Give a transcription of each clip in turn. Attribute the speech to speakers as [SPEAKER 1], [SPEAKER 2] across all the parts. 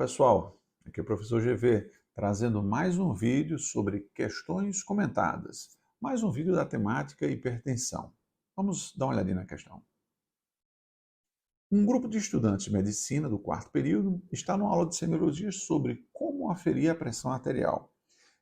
[SPEAKER 1] pessoal, aqui é o professor GV, trazendo mais um vídeo sobre questões comentadas, mais um vídeo da temática hipertensão. Vamos dar uma olhadinha na questão. Um grupo de estudantes de medicina do quarto período está numa aula de semiologia sobre como aferir a pressão arterial.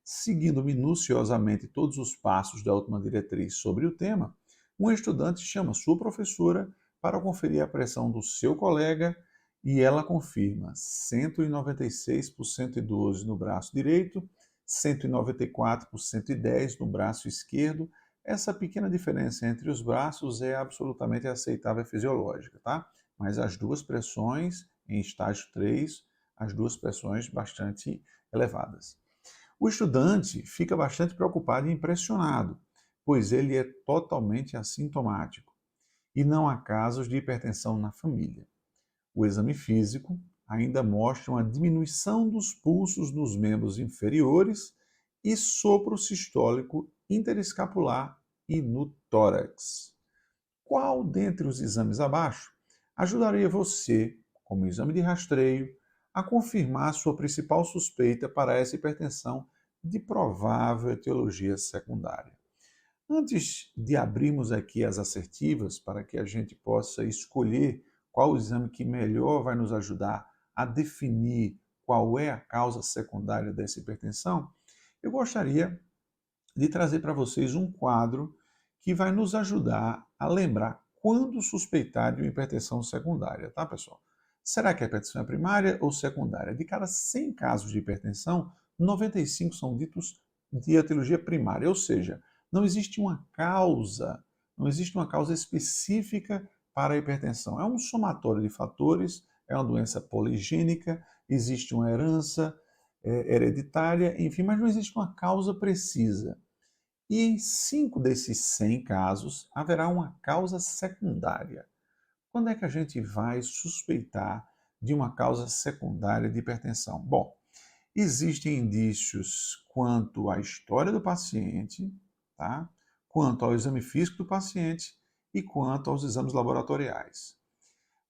[SPEAKER 1] Seguindo minuciosamente todos os passos da última diretriz sobre o tema, um estudante chama sua professora para conferir a pressão do seu colega e ela confirma 196 por 112 no braço direito, 194 por 110 no braço esquerdo. Essa pequena diferença entre os braços é absolutamente aceitável e fisiológica, tá? Mas as duas pressões em estágio 3, as duas pressões bastante elevadas. O estudante fica bastante preocupado e impressionado, pois ele é totalmente assintomático e não há casos de hipertensão na família. O exame físico ainda mostra uma diminuição dos pulsos nos membros inferiores e sopro sistólico interescapular e no tórax. Qual dentre os exames abaixo ajudaria você, como exame de rastreio, a confirmar sua principal suspeita para essa hipertensão de provável etiologia secundária? Antes de abrirmos aqui as assertivas para que a gente possa escolher qual o exame que melhor vai nos ajudar a definir qual é a causa secundária dessa hipertensão, eu gostaria de trazer para vocês um quadro que vai nos ajudar a lembrar quando suspeitar de uma hipertensão secundária, tá, pessoal? Será que a hipertensão é primária ou secundária? De cada 100 casos de hipertensão, 95 são ditos de etiologia primária, ou seja, não existe uma causa, não existe uma causa específica para a hipertensão. É um somatório de fatores, é uma doença poligênica, existe uma herança hereditária, enfim, mas não existe uma causa precisa. E em 5 desses 100 casos, haverá uma causa secundária. Quando é que a gente vai suspeitar de uma causa secundária de hipertensão? Bom, existem indícios quanto à história do paciente, tá? Quanto ao exame físico do paciente e quanto aos exames laboratoriais.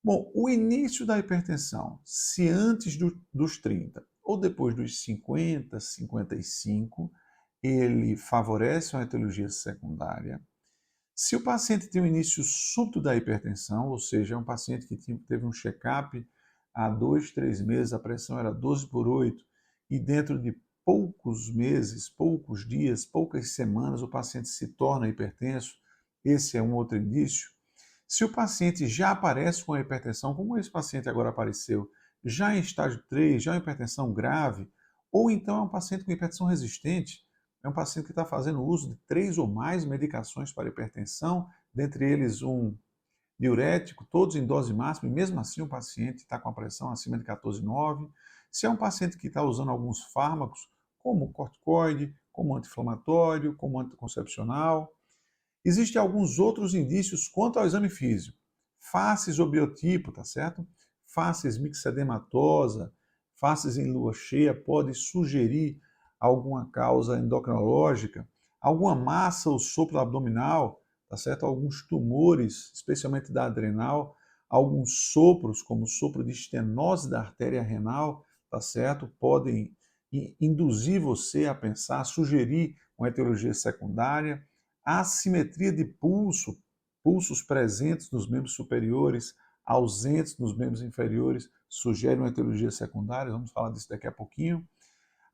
[SPEAKER 1] Bom, o início da hipertensão, se antes dos 30 ou depois dos 50, 55, ele favorece uma etiologia secundária. Se o paciente tem um início súbito da hipertensão, ou seja, é um paciente que teve um check-up há 2, 3 meses, a pressão era 12/8, e dentro de poucos meses, poucos dias, poucas semanas, o paciente se torna hipertenso, esse é um outro indício. Se o paciente já aparece com a hipertensão, como esse paciente agora apareceu, já em estágio 3, já em hipertensão grave, ou então é um paciente com hipertensão resistente, é um paciente que está fazendo uso de 3 ou mais medicações para hipertensão, dentre eles um diurético, todos em dose máxima, e mesmo assim o paciente está com a pressão acima de 14,9. Se é um paciente que está usando alguns fármacos, como corticoide, como anti-inflamatório, como anticoncepcional. Existem alguns outros indícios quanto ao exame físico. Faces ou biotipo, tá certo? Faces mixedematosa, faces em lua cheia pode sugerir alguma causa endocrinológica, alguma massa ou sopro abdominal, tá certo? Alguns tumores, especialmente da adrenal, alguns sopros, como sopro de estenose da artéria renal, tá certo? Podem induzir você a pensar, sugerir uma etiologia secundária. A assimetria de pulso, pulsos presentes nos membros superiores, ausentes nos membros inferiores, sugere uma etiologia secundária, vamos falar disso daqui a pouquinho.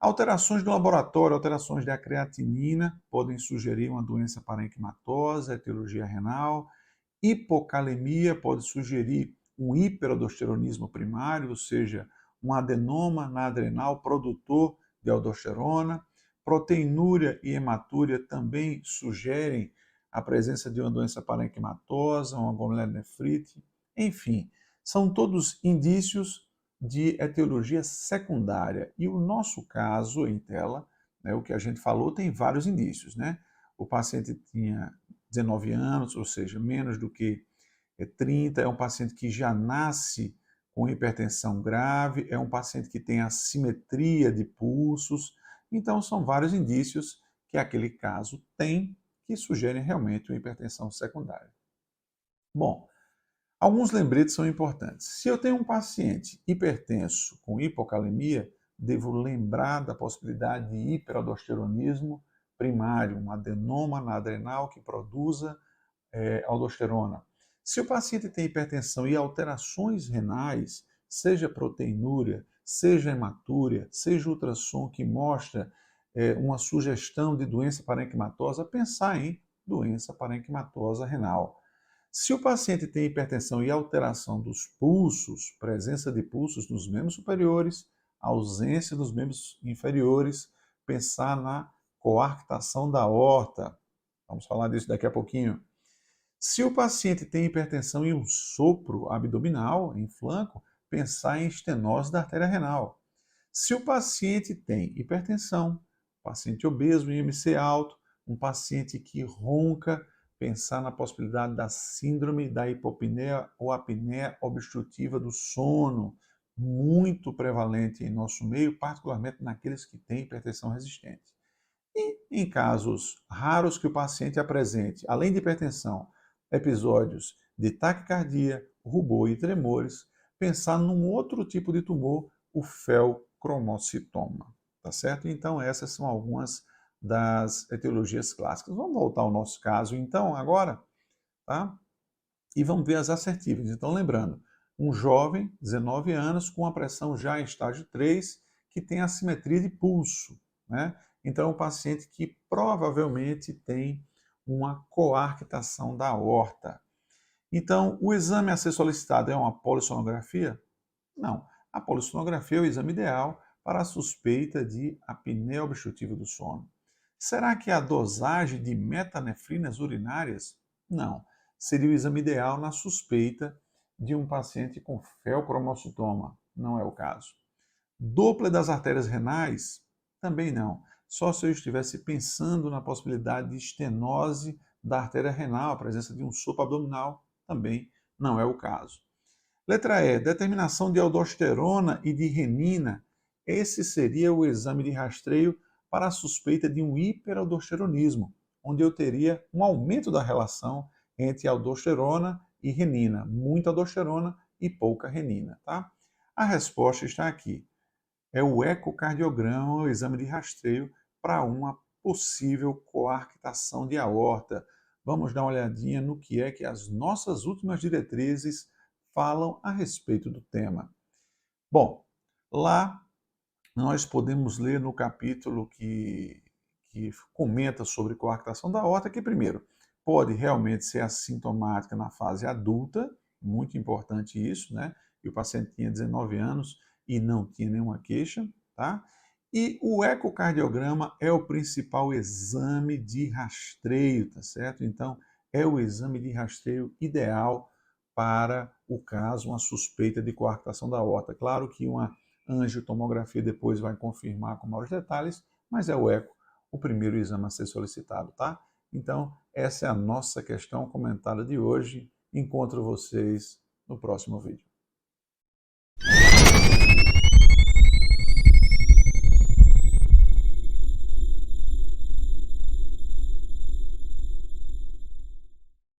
[SPEAKER 1] Alterações do laboratório, alterações da creatinina, podem sugerir uma doença parenquimatosa, etiologia renal. Hipocalemia pode sugerir um hiperaldosteronismo primário, ou seja, um adenoma na adrenal produtor de aldosterona. Proteinúria e hematúria também sugerem a presença de uma doença parenquimatosa, uma glomerulonefrite. Enfim, são todos indícios de etiologia secundária. E o nosso caso em tela, né, o que a gente falou, tem vários indícios, né? O paciente tinha 19 anos, ou seja, menos do que 30, é um paciente que já nasce com hipertensão grave, é um paciente que tem assimetria de pulsos. Então, são vários indícios que aquele caso tem que sugerem realmente uma hipertensão secundária. Bom, Alguns lembretes são importantes. Se eu tenho um paciente hipertenso com hipocalemia, devo lembrar da possibilidade de hiperaldosteronismo primário, um adenoma na adrenal que produza aldosterona. Se o paciente tem hipertensão e alterações renais, seja proteinúria, seja hematúria, seja ultrassom que mostra uma sugestão de doença parenquimatosa, pensar em doença parenquimatosa renal. Se o paciente tem hipertensão e alteração dos pulsos, presença de pulsos nos membros superiores, ausência dos membros inferiores, pensar na coarctação da aorta. Vamos falar disso daqui a pouquinho. Se o paciente tem hipertensão e um sopro abdominal em flanco, pensar em estenose da artéria renal. Se o paciente tem hipertensão, paciente obeso, IMC alto, um paciente que ronca, pensar na possibilidade da síndrome da hipopneia ou apneia obstrutiva do sono, muito prevalente em nosso meio, particularmente naqueles que têm hipertensão resistente. E em casos raros que o paciente apresente, além de hipertensão, episódios de taquicardia, rubor e tremores, pensar num outro tipo de tumor, o feocromocitoma, tá certo? Então essas são algumas das etiologias clássicas. Vamos voltar ao nosso caso então agora, tá? E vamos ver as assertivas. Então lembrando, um jovem, 19 anos, com a pressão já em estágio 3, que tem assimetria de pulso, né? Então é um paciente que provavelmente tem uma coarctação da aorta. Então, o exame a ser solicitado é uma polissonografia? Não. A polissonografia é o exame ideal para a suspeita de apneia obstrutiva do sono. Será que a dosagem de metanefrinas urinárias? Não. Seria o exame ideal na suspeita de um paciente com feocromocitoma. Não é o caso. Doppler das artérias renais? Também não. Só se eu estivesse pensando na possibilidade de estenose da artéria renal, a presença de um sopro abdominal, também não é o caso. Letra E, determinação de aldosterona e de renina. Esse seria o exame de rastreio para a suspeita de um hiperaldosteronismo, onde eu teria um aumento da relação entre aldosterona e renina, muita aldosterona e pouca renina, tá? A resposta está aqui. É o ecocardiograma, o exame de rastreio para uma possível coarctação de aorta. Vamos dar uma olhadinha no que é que as nossas últimas diretrizes falam a respeito do tema. Bom, lá nós podemos ler no capítulo que comenta sobre coarctação da aorta, que primeiro, pode realmente ser assintomática na fase adulta, muito importante isso, né? E o paciente tinha 19 anos e não tinha nenhuma queixa, tá? E o ecocardiograma é o principal exame de rastreio, tá certo? Então, é o exame de rastreio ideal para o caso, uma suspeita de coarctação da aorta. Claro que uma angiotomografia depois vai confirmar com maiores detalhes, mas é o eco o primeiro exame a ser solicitado, tá? Então, essa é a nossa questão comentada de hoje. Encontro vocês no próximo vídeo.